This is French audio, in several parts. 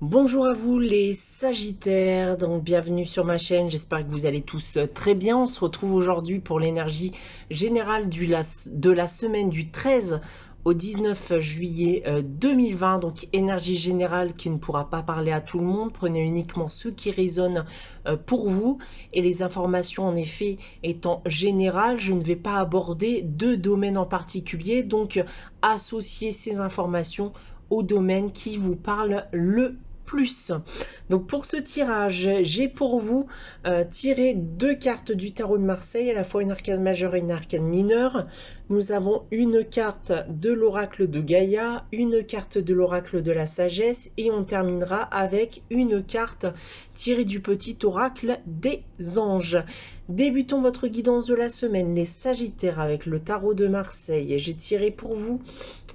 Bonjour à vous les Sagittaires, donc bienvenue sur ma chaîne, j'espère que vous allez tous très bien. On se retrouve aujourd'hui pour l'énergie générale de la semaine du 13 au 19 juillet 2020, donc énergie générale qui ne pourra pas parler à tout le monde, prenez uniquement ceux qui résonnent pour vous, et les informations en effet étant générales, je ne vais pas aborder deux domaines en particulier, donc associez ces informations au domaine qui vous parle le plus. Donc pour ce tirage, j'ai pour vous tiré deux cartes du tarot de Marseille, à la fois une arcane majeure et une arcane mineure. Nous avons une carte de l'oracle de Gaïa, une carte de l'oracle de la sagesse, et on terminera avec une carte tirée du petit oracle des anges. Débutons votre guidance de la semaine, les Sagittaires, avec le tarot de Marseille. J'ai tiré pour vous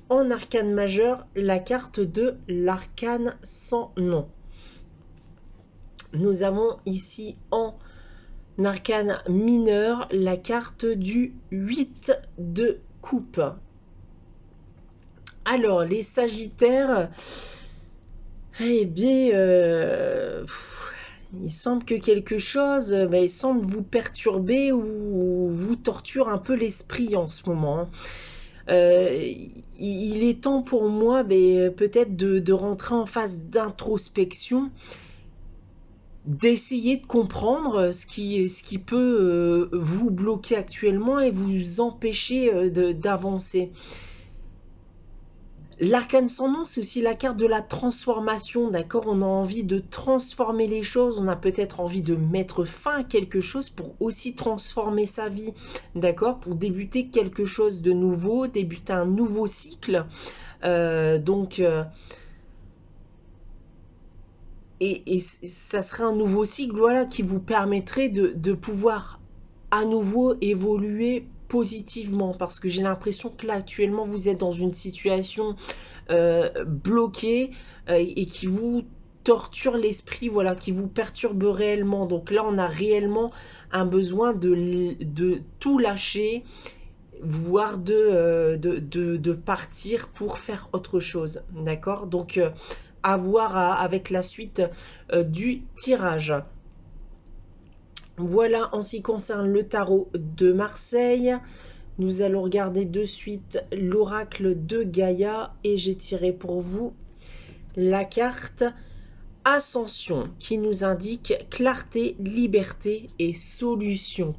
en arcane majeur la carte de l'arcane sans nom. Nous avons ici en arcane mineur la carte du 8 de coupe. Alors les Sagittaires, eh bien il semble que quelque chose semble vous perturber ou vous torture un peu l'esprit en ce moment. Il est temps pour moi peut-être de rentrer en phase d'introspection, d'essayer de comprendre ce qui peut vous bloquer actuellement et vous empêcher d'avancer. L'arcane sans nom, c'est aussi la carte de la transformation, d'accord? On a envie de transformer les choses, on a peut-être envie de mettre fin à quelque chose pour aussi transformer sa vie, d'accord? Pour débuter quelque chose de nouveau, débuter un nouveau cycle. Et ça serait un nouveau cycle, voilà, qui vous permettrait de pouvoir à nouveau évoluer positivement, parce que j'ai l'impression que là actuellement vous êtes dans une situation bloquée et qui vous torture l'esprit, voilà, qui vous perturbe réellement. Donc là on a réellement un besoin de tout lâcher, voire de partir pour faire autre chose, d'accord? Donc à voir avec la suite du tirage. Voilà en ce qui concerne le tarot de Marseille. Nous allons regarder de suite l'oracle de Gaïa et j'ai tiré pour vous la carte Ascension qui nous indique clarté, liberté et solution.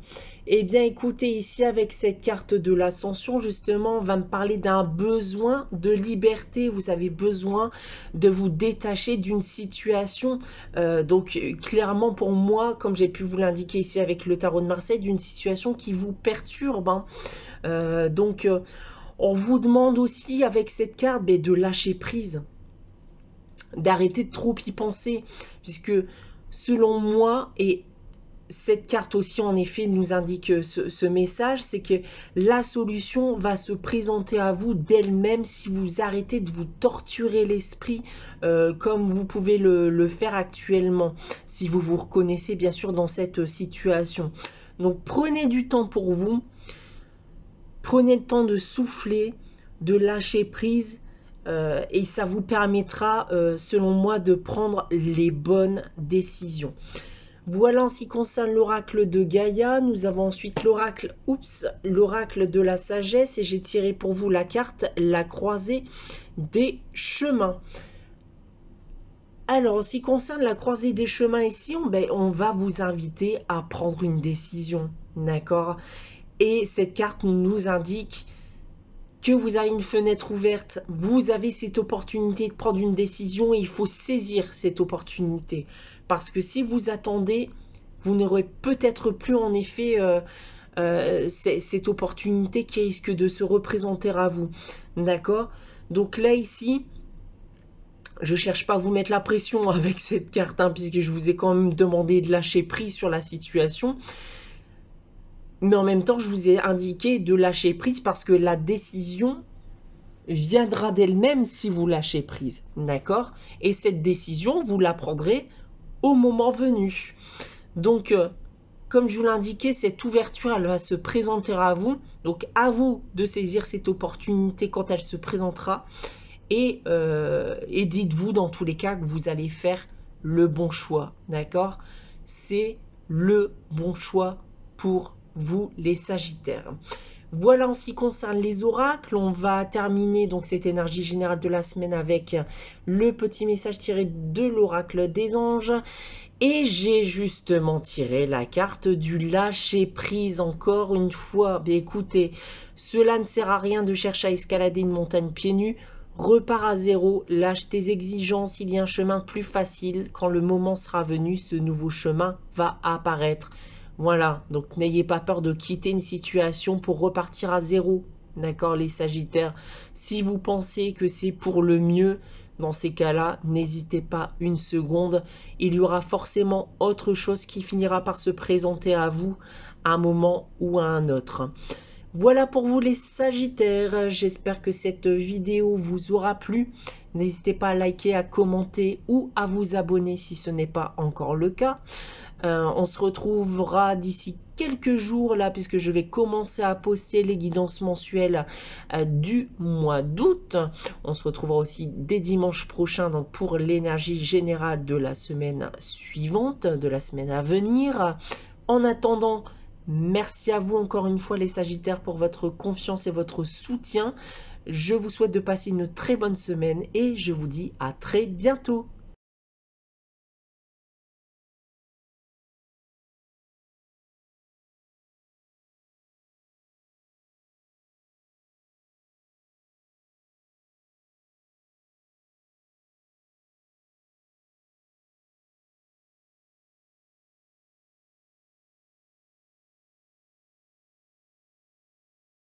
Eh bien écoutez, ici avec cette carte de l'ascension, justement, on va me parler d'un besoin de liberté. Vous avez besoin de vous détacher d'une situation. Donc clairement pour moi, comme j'ai pu vous l'indiquer ici avec le tarot de Marseille, d'une situation qui vous perturbe. On vous demande aussi avec cette carte de lâcher prise, d'arrêter de trop y penser, puisque selon moi, et cette carte aussi en effet nous indique ce message, c'est que la solution va se présenter à vous d'elle-même si vous arrêtez de vous torturer l'esprit comme vous pouvez le faire actuellement, si vous vous reconnaissez bien sûr dans cette situation. Donc prenez du temps pour vous, prenez le temps de souffler, de lâcher prise, et ça vous permettra, selon moi, de prendre les bonnes décisions. Voilà en ce qui concerne l'oracle de Gaïa. Nous avons ensuite l'oracle de la sagesse, et j'ai tiré pour vous la carte la croisée des chemins. Alors, en ce qui concerne la croisée des chemins ici, on va vous inviter à prendre une décision, d'accord? Et cette carte nous indique que vous avez une fenêtre ouverte, vous avez cette opportunité de prendre une décision et il faut saisir cette opportunité. Parce que si vous attendez, vous n'aurez peut-être plus en effet cette opportunité qui risque de se représenter à vous. D'accord? Donc là, ici, je ne cherche pas à vous mettre la pression avec cette carte, puisque je vous ai quand même demandé de lâcher prise sur la situation. Mais en même temps, je vous ai indiqué de lâcher prise parce que la décision viendra d'elle-même si vous lâchez prise, d'accord? Et cette décision, vous la prendrez au moment venu. Donc, comme je vous l'indiquais, cette ouverture, elle va se présenter à vous. Donc, à vous de saisir cette opportunité quand elle se présentera et dites-vous dans tous les cas que vous allez faire le bon choix, d'accord? C'est le bon choix pour vous les Sagittaires. Voilà en ce qui concerne les oracles. On va terminer donc cette énergie générale de la semaine avec le petit message tiré de l'oracle des anges. Et j'ai justement tiré la carte du lâcher prise encore une fois. Bien, écoutez, cela ne sert à rien de chercher à escalader une montagne pieds nus. Repars à zéro, lâche tes exigences, il y a un chemin plus facile. Quand le moment sera venu, ce nouveau chemin va apparaître. Voilà, donc n'ayez pas peur de quitter une situation pour repartir à zéro. D'accord, les Sagittaires? Si vous pensez que c'est pour le mieux, dans ces cas-là, n'hésitez pas une seconde. Il y aura forcément autre chose qui finira par se présenter à vous à un moment ou à un autre. Voilà pour vous les Sagittaires. J'espère que cette vidéo vous aura plu. N'hésitez pas à liker, à commenter ou à vous abonner si ce n'est pas encore le cas. On se retrouvera d'ici quelques jours là, puisque je vais commencer à poster les guidances mensuelles du mois d'août. On se retrouvera aussi dès dimanche prochain donc pour l'énergie générale de la semaine suivante, de la semaine à venir. En attendant, merci à vous encore une fois les Sagittaires pour votre confiance et votre soutien. Je vous souhaite de passer une très bonne semaine et je vous dis à très bientôt.